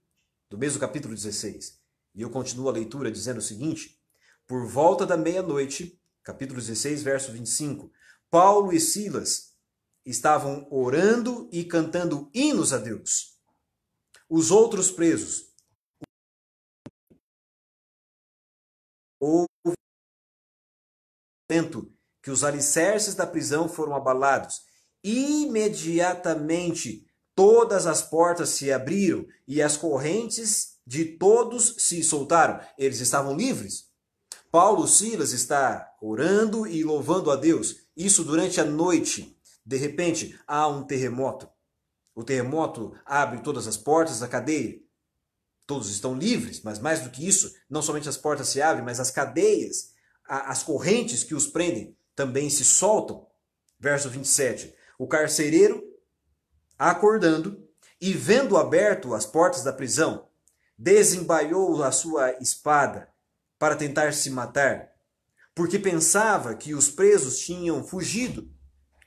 do mesmo capítulo 16. E eu continuo a leitura dizendo o seguinte: por volta da meia-noite, capítulo 16, verso 25, Paulo e Silas estavam orando e cantando hinos a Deus. Os outros presos ouvem que os alicerces da prisão foram abalados. Imediatamente todas as portas se abriram e as correntes de todos se soltaram. Eles estavam livres. Paulo e Silas está orando e louvando a Deus. Isso durante a noite. De repente, há um terremoto. O terremoto abre todas as portas da cadeia. Todos estão livres, mas mais do que isso, não somente as portas se abrem, mas as cadeias, as correntes que os prendem também se soltam. Verso 27. O carcereiro, acordando e vendo aberto as portas da prisão, desembaiou a sua espada para tentar se matar, porque pensava que os presos tinham fugido.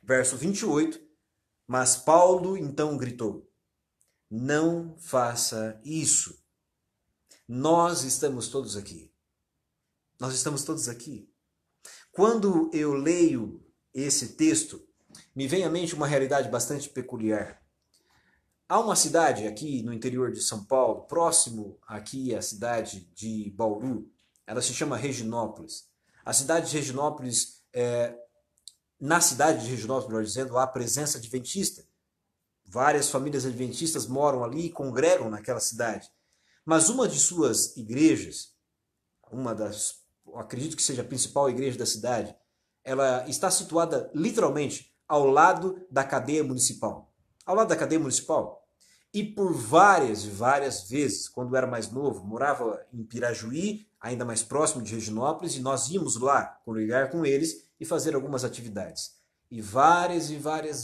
Verso 28. Mas Paulo então gritou: não faça isso. Nós estamos todos aqui. Nós estamos todos aqui. Quando eu leio esse texto, me vem à mente uma realidade bastante peculiar. Há uma cidade aqui no interior de São Paulo, próximo aqui à cidade de Bauru, ela se chama Reginópolis. A cidade de Reginópolis, na cidade de Reginópolis, melhor dizendo, há presença adventista. Várias famílias adventistas moram ali e congregam naquela cidade. Mas uma de suas igrejas, acredito que seja a principal igreja da cidade, ela está situada literalmente ao lado da cadeia municipal. Ao lado da cadeia municipal. E por várias e várias vezes, quando eu era mais novo, morava em Pirajuí, ainda mais próximo de Reginópolis, e nós íamos lá congregar com eles e fazer algumas atividades. E várias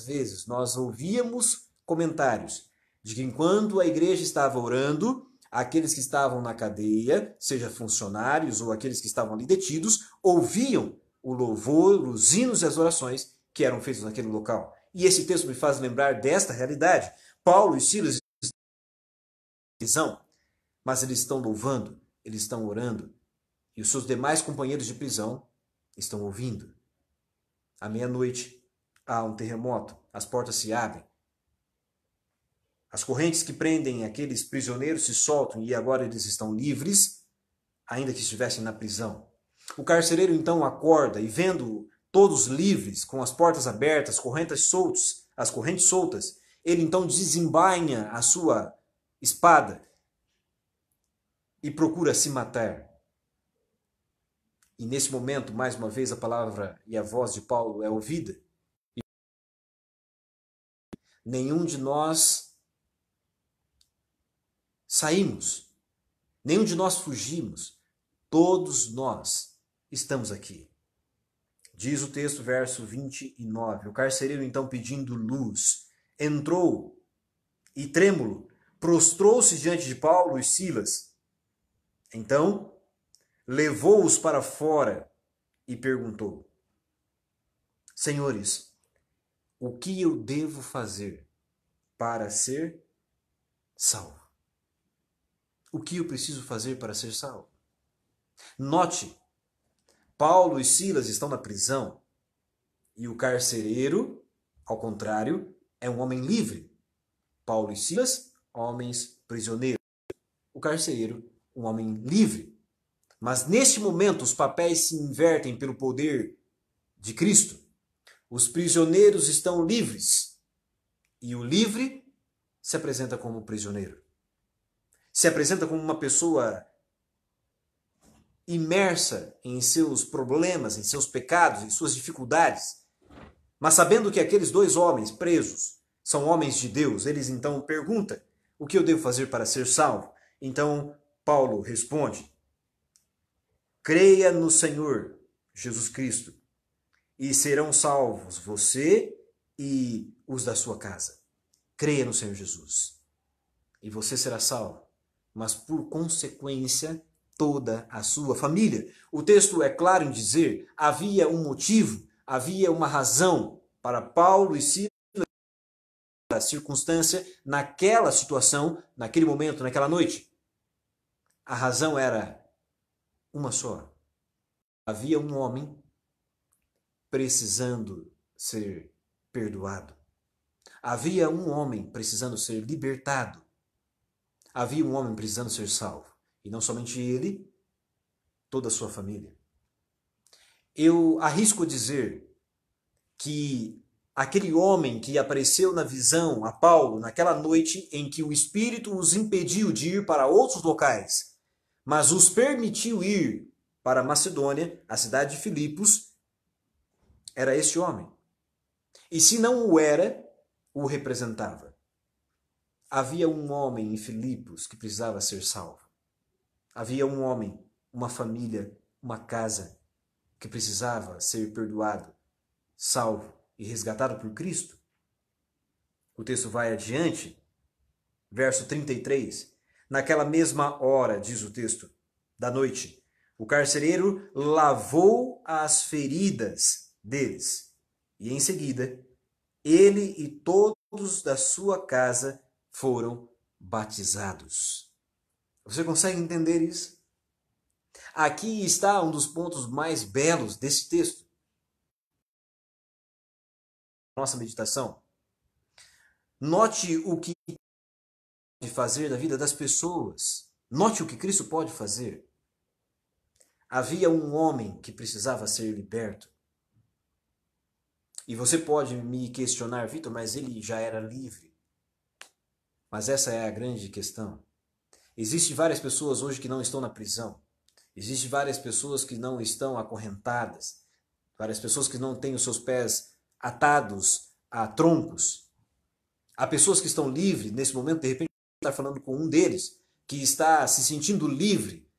vezes nós ouvíamos comentários de que enquanto a igreja estava orando, aqueles que estavam na cadeia, seja funcionários ou aqueles que estavam ali detidos, ouviam o louvor, os hinos e as orações que eram feitos naquele local. E esse texto me faz lembrar desta realidade. Paulo e Silas estão em prisão, mas eles estão louvando, eles estão orando, e os seus demais companheiros de prisão estão ouvindo. À meia-noite, há um terremoto, as portas se abrem. As correntes que prendem aqueles prisioneiros se soltam e agora eles estão livres, ainda que estivessem na prisão. O carcereiro então acorda e vendo todos livres, com as portas abertas, as correntes soltas, ele então desembainha a sua espada e procura se matar. E nesse momento, mais uma vez, a palavra e a voz de Paulo é ouvida. Nenhum de nós saímos, nenhum de nós fugimos, todos nós estamos aqui. Diz o texto, verso 29, o carcereiro então pedindo luz, entrou e trêmulo, prostrou-se diante de Paulo e Silas Então, levou-os para fora e perguntou: Senhores, o que eu devo fazer para ser salvo? O que eu preciso fazer para ser salvo? Note, Paulo e Silas estão na prisão e o carcereiro, ao contrário, é um homem livre. Paulo e Silas, homens prisioneiros. O carcereiro, um homem livre. Mas neste momento os papéis se invertem pelo poder de Cristo. Os prisioneiros estão livres e o livre se apresenta como prisioneiro. Se apresenta como uma pessoa imersa em seus problemas, em seus pecados, em suas dificuldades. Mas sabendo que aqueles dois homens presos são homens de Deus, eles então perguntam: o que eu devo fazer para ser salvo? Então Paulo responde: creia no Senhor Jesus Cristo e serão salvos você e os da sua casa. Creia no Senhor Jesus e você será salvo, mas por consequência toda a sua família. O texto é claro em dizer: havia um motivo, havia uma razão para Paulo e Silas, a circunstância, naquela situação, naquele momento, naquela noite. A razão era uma só. Havia um homem precisando ser perdoado. Havia um homem precisando ser libertado. Havia um homem precisando ser salvo. E não somente ele, toda a sua família. Eu arrisco dizer que aquele homem que apareceu na visão a Paulo naquela noite em que o Espírito os impediu de ir para outros locais, mas os permitiu ir para Macedônia, a cidade de Filipos, era este homem. E se não o era, o representava. Havia um homem em Filipos que precisava ser salvo. Havia um homem, uma família, uma casa que precisava ser perdoado, salvo e resgatado por Cristo. O texto vai adiante, verso 33. Naquela mesma hora, diz o texto, da noite, o carcereiro lavou as feridas deles. E em seguida, ele e todos da sua casa foram batizados. Você consegue entender isso? Aqui está um dos pontos mais belos desse texto. Nossa meditação. Note o que pode fazer da vida das pessoas. Note o que Cristo pode fazer. Havia um homem que precisava ser liberto. E você pode me questionar, Vitor, mas ele já era livre. Mas essa é a grande questão. Existem várias pessoas hoje que não estão na prisão. Existem várias pessoas que não estão acorrentadas. Várias pessoas que não têm os seus pés atados a troncos. Há pessoas que estão livres nesse momento, de repente, está falando com um deles, que está se sentindo livre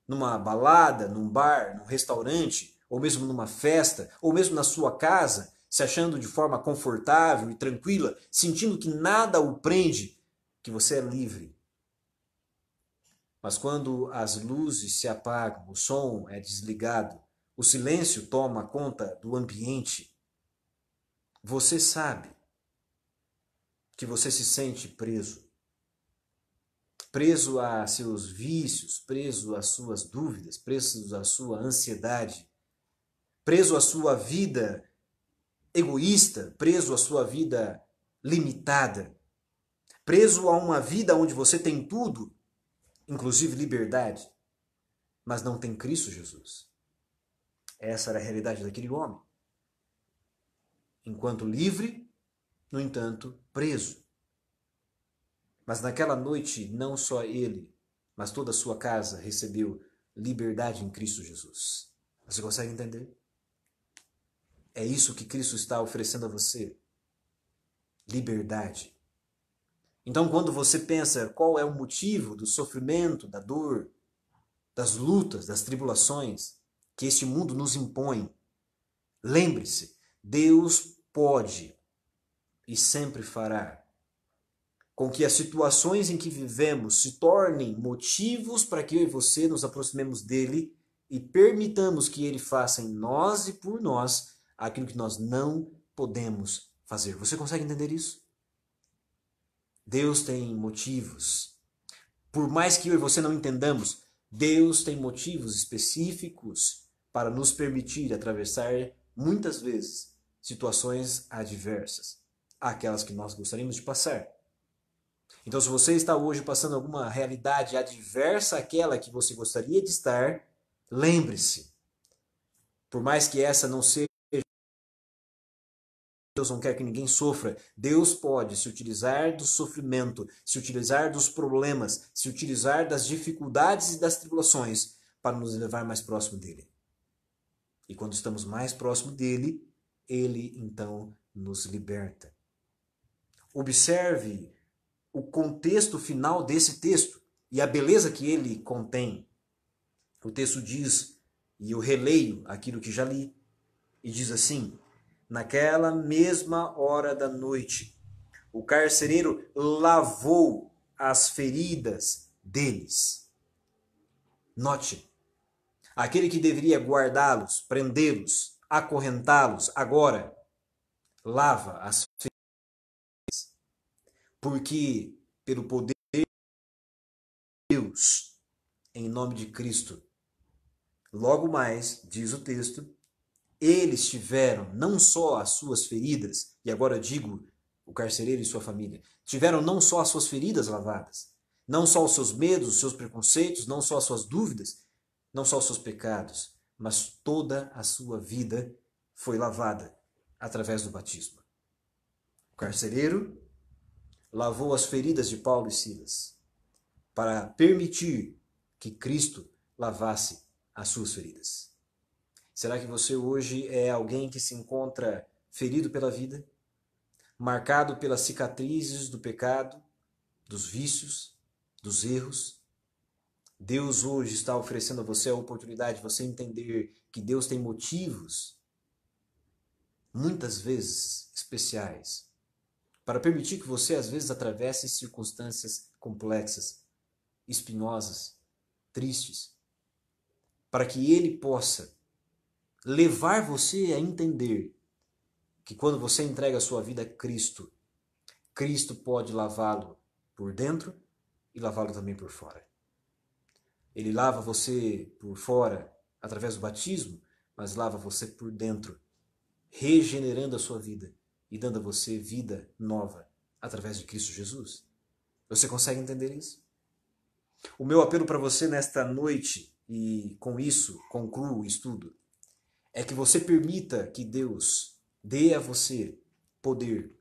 numa balada, num bar, num restaurante, ou mesmo numa festa, ou mesmo na sua casa, se achando de forma confortável e tranquila, sentindo que nada o prende, que você é livre. Mas quando as luzes se apagam, o som é desligado, o silêncio toma conta do ambiente, você sabe que você se sente preso. Preso a seus vícios, preso às suas dúvidas, preso à sua ansiedade, preso à sua vida egoísta, preso à sua vida limitada, preso a uma vida onde você tem tudo, inclusive liberdade, mas não tem Cristo Jesus. Essa era a realidade daquele homem. Enquanto livre, no entanto, preso. Mas naquela noite, não só ele, mas toda a sua casa recebeu liberdade em Cristo Jesus. Você consegue entender? É isso que Cristo está oferecendo a você. Liberdade. Então, quando você pensa qual é o motivo do sofrimento, da dor, das lutas, das tribulações que este mundo nos impõe, lembre-se, Deus pode e sempre fará com que as situações em que vivemos se tornem motivos para que eu e você nos aproximemos dele e permitamos que ele faça em nós e por nós aquilo que nós não podemos fazer. Você consegue entender isso? Deus tem motivos. Por mais que eu e você não entendamos, Deus tem motivos específicos para nos permitir atravessar, muitas vezes, situações adversas, aquelas que nós gostaríamos de passar. Então, se você está hoje passando alguma realidade adversa àquela que você gostaria de estar, lembre-se, por mais que essa não seja, Deus não quer que ninguém sofra, Deus pode se utilizar do sofrimento, se utilizar dos problemas, se utilizar das dificuldades e das tribulações para nos levar mais próximo dele. E quando estamos mais próximo dele, ele então nos liberta. Observe o contexto final desse texto e a beleza que ele contém. O texto diz, e eu releio aquilo que já li, e diz assim: naquela mesma hora da noite, o carcereiro lavou as feridas deles. Note, aquele que deveria guardá-los, prendê-los, acorrentá-los, agora lava as feridas, porque pelo poder de Deus, em nome de Cristo, logo mais, diz o texto, eles tiveram não só as suas feridas, e agora eu digo o carcereiro e sua família, tiveram não só as suas feridas lavadas, não só os seus medos, os seus preconceitos, não só as suas dúvidas, não só os seus pecados, mas toda a sua vida foi lavada através do batismo. O carcereiro lavou as feridas de Paulo e Silas para permitir que Cristo lavasse as suas feridas. Será que você hoje é alguém que se encontra ferido pela vida, marcado pelas cicatrizes do pecado, dos vícios, dos erros? Deus hoje está oferecendo a você a oportunidade de você entender que Deus tem motivos, muitas vezes especiais, para permitir que você às vezes atravesse circunstâncias complexas, espinhosas, tristes, para que Ele possa levar você a entender que quando você entrega a sua vida a Cristo, Cristo pode lavá-lo por dentro e lavá-lo também por fora. Ele lava você por fora através do batismo, mas lava você por dentro, regenerando a sua vida e dando a você vida nova através de Cristo Jesus. Você consegue entender isso? O meu apelo para você nesta noite, e com isso concluo o estudo, é que você permita que Deus dê a você poder,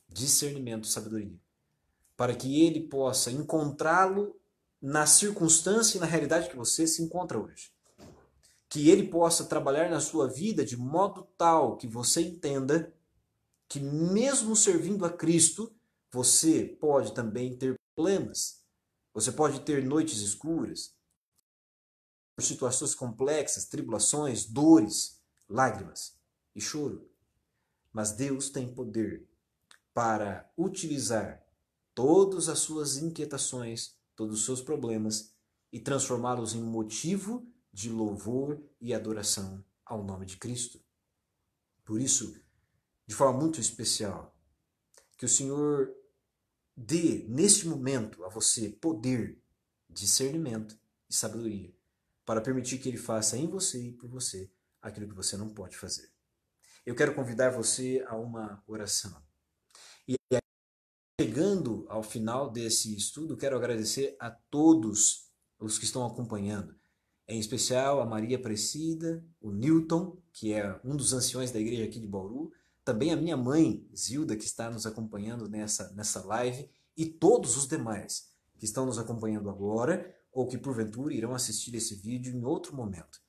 discernimento, sabedoria, para que Ele possa encontrá-lo na circunstância e na realidade que você se encontra hoje. Que Ele possa trabalhar na sua vida de modo tal que você entenda que mesmo servindo a Cristo, você pode também ter problemas. Você pode ter noites escuras, situações complexas, tribulações, dores, lágrimas e choro. Mas Deus tem poder para utilizar todas as suas inquietações, todos os seus problemas e transformá-los em motivo de louvor e adoração ao nome de Cristo. Por isso, de forma muito especial, que o Senhor dê neste momento a você poder, discernimento e sabedoria para permitir que Ele faça em você e por você aquilo que você não pode fazer. Eu quero convidar você a uma oração. E chegando ao final desse estudo, quero agradecer a todos os que estão acompanhando, em especial a Maria Aparecida, o Newton, que é um dos anciões da igreja aqui de Bauru, também a minha mãe, Zilda, que está nos acompanhando nessa live, e todos os demais que estão nos acompanhando agora ou que porventura irão assistir esse vídeo em outro momento.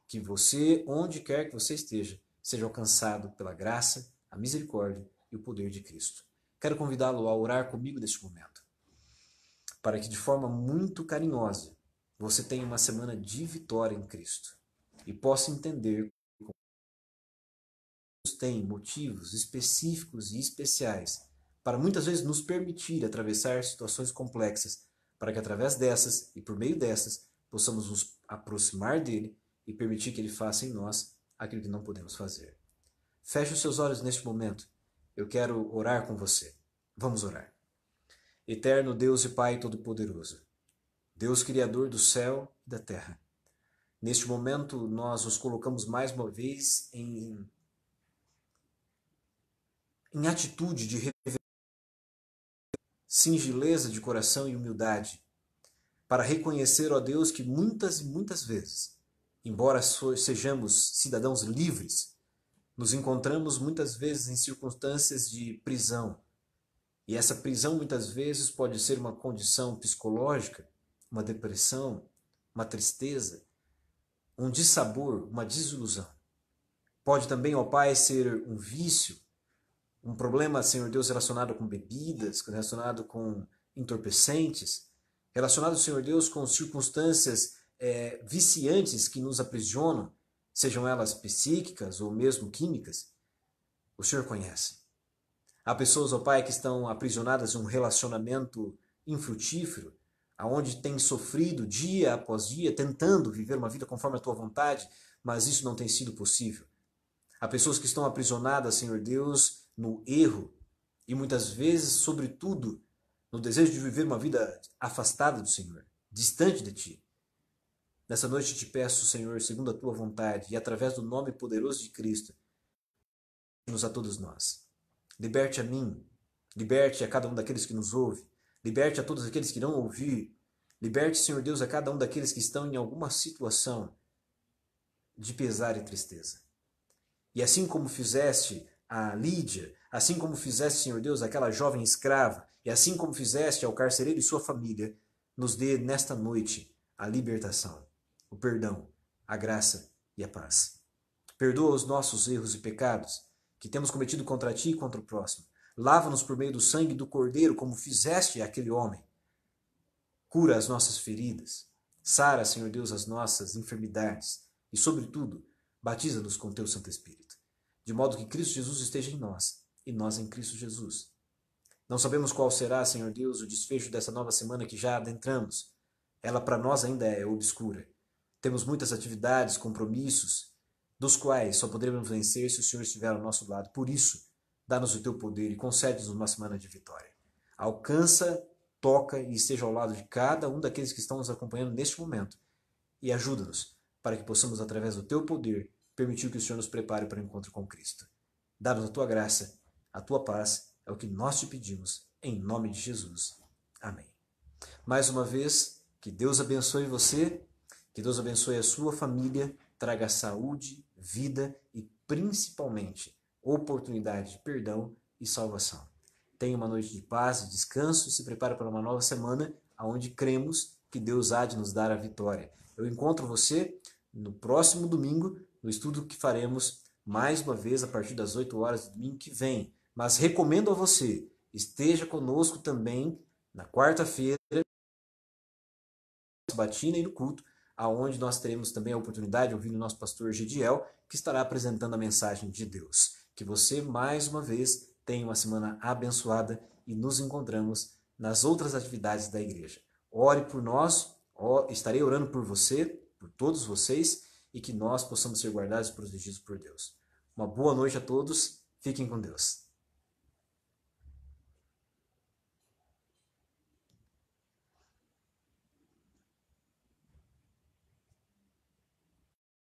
Que você, onde quer que você esteja, seja alcançado pela graça, a misericórdia e o poder de Cristo. Quero convidá-lo a orar comigo neste momento, para que de forma muito carinhosa você tenha uma semana de vitória em Cristo e possa entender que Deus tem motivos específicos e especiais para muitas vezes nos permitir atravessar situações complexas, para que através dessas e por meio dessas possamos nos aproximar dele e permitir que ele faça em nós aquilo que não podemos fazer. Feche os seus olhos neste momento. Eu quero orar com você. Vamos orar. Eterno Deus e Pai Todo-Poderoso, Deus Criador do céu e da terra, neste momento nós nos colocamos mais uma vez em atitude de singeleza de coração e humildade, para reconhecer, ó Deus, que muitas e muitas vezes, embora sejamos cidadãos livres, nos encontramos muitas vezes em circunstâncias de prisão. E essa prisão muitas vezes pode ser uma condição psicológica, uma depressão, uma tristeza, um dissabor, uma desilusão. Pode também, ó Pai, ser um vício, um problema, Senhor Deus, relacionado com bebidas, relacionado com entorpecentes, relacionado, Senhor Deus, com circunstâncias viciantes que nos aprisionam, sejam elas psíquicas ou mesmo químicas. O Senhor conhece. Há pessoas, ó Pai, que estão aprisionadas em um relacionamento infrutífero, aonde têm sofrido dia após dia, tentando viver uma vida conforme a Tua vontade, mas isso não tem sido possível. Há pessoas que estão aprisionadas, Senhor Deus, no erro e muitas vezes, sobretudo, no desejo de viver uma vida afastada do Senhor, distante de Ti. Nessa noite te peço, Senhor, segundo a Tua vontade e através do nome poderoso de Cristo, nos a todos nós. Liberte a mim, liberte a cada um daqueles que nos ouve, liberte a todos aqueles que irão ouvir, liberte, Senhor Deus, a cada um daqueles que estão em alguma situação de pesar e tristeza. E assim como fizeste a Lídia, assim como fizeste, Senhor Deus, aquela jovem escrava, e assim como fizeste ao carcereiro e sua família, nos dê nesta noite a libertação, o perdão, a graça e a paz. Perdoa os nossos erros e pecados que temos cometido contra Ti e contra o próximo. Lava-nos por meio do sangue do Cordeiro, como fizeste aquele homem. Cura as nossas feridas. Sara, Senhor Deus, as nossas enfermidades. E, sobretudo, batiza-nos com Teu Santo Espírito, de modo que Cristo Jesus esteja em nós e nós em Cristo Jesus. Não sabemos qual será, Senhor Deus, o desfecho dessa nova semana que já adentramos. Ela para nós ainda é obscura. Temos muitas atividades, compromissos, dos quais só poderemos vencer se o Senhor estiver ao nosso lado. Por isso, dá-nos o Teu poder e concede-nos uma semana de vitória. Alcança, toca e esteja ao lado de cada um daqueles que estão nos acompanhando neste momento. E ajuda-nos para que possamos, através do Teu poder, permitir que o Senhor nos prepare para o encontro com Cristo. Dá-nos a Tua graça, a Tua paz, é o que nós te pedimos, em nome de Jesus. Amém. Mais uma vez, que Deus abençoe você, que Deus abençoe a sua família, traga saúde, vida e, principalmente, oportunidade de perdão e salvação. Tenha uma noite de paz e descanso e se prepare para uma nova semana, onde cremos que Deus há de nos dar a vitória. Eu encontro você no próximo domingo, no estudo que faremos mais uma vez a partir das 8 horas do domingo que vem. Mas recomendo a você, esteja conosco também na quarta-feira, na batina e no culto, aonde nós teremos também a oportunidade de ouvir o nosso pastor Gediel, que estará apresentando a mensagem de Deus. Que você, mais uma vez, tenha uma semana abençoada e nos encontramos nas outras atividades da igreja. Ore por nós, estarei orando por você, por todos vocês, e que nós possamos ser guardados e protegidos por Deus. Uma boa noite a todos, fiquem com Deus.